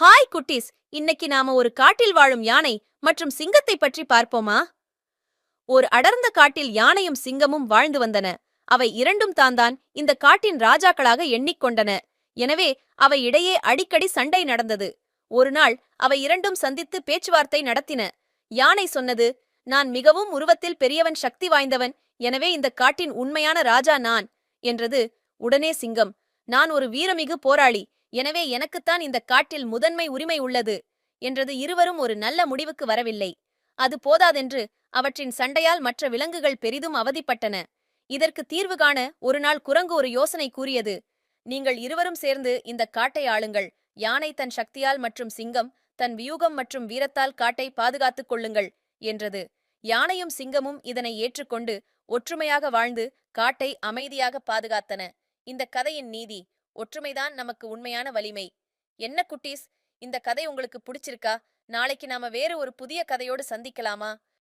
Hi குட்டீஸ். இன்னைக்கு நாம ஒரு காட்டில் வாழும் யானை மற்றும் சிங்கத்தை பற்றி பார்ப்போமா? ஒரு அடர்ந்த காட்டில் யானையும் சிங்கமும் வாழ்ந்து வந்தன. அவை இரண்டும் தான் இந்த காட்டின் ராஜாக்களாக எண்ணிக்கொண்டன. எனவே அவை இடையே அடிக்கடி சண்டை நடந்தது. ஒரு நாள் அவை இரண்டும் சந்தித்து பேச்சுவார்த்தை நடத்தின. யானை சொன்னது, நான் மிகவும் உருவத்தில் பெரியவன், சக்தி வாய்ந்தவன். எனவே இந்த காட்டின் உண்மையான ராஜா நான் என்றது. உடனே சிங்கம், நான் ஒரு வீரமிகு போராளி. எனவே எனக்குத்தான் இந்த காட்டில் முதன்மை உரிமை உள்ளது என்றது. இருவரும் ஒரு நல்ல முடிவுக்கு வரவில்லை. அது போதாதென்று அவற்றின் சண்டையால் மற்ற விலங்குகள் பெரிதும் அவதிப்பட்டன. இதற்கு தீர்வு காண ஒரு நாள் குரங்கு ஒரு யோசனை கூறியது. நீங்கள் இருவரும் சேர்ந்து இந்த காட்டை ஆளுங்கள். யானை தன் சக்தியால் மற்றும் சிங்கம் தன் வியூகம் மற்றும் வீரத்தால் காட்டை பாதுகாத்துக் கொள்ளுங்கள் என்றது. யானையும் சிங்கமும் இதனை ஏற்றுக்கொண்டு ஒற்றுமையாக வாழ்ந்து காட்டை அமைதியாக பாதுகாத்தன. இந்த கதையின் நீதி, ஒற்றுமைதான் நமக்கு உண்மையான வலிமை. என்ன குட்டீஸ், இந்த கதை உங்களுக்கு பிடிச்சிருக்கா? நாளைக்கு நாம வேறு ஒரு புதிய கதையோடு சந்திக்கலாமா?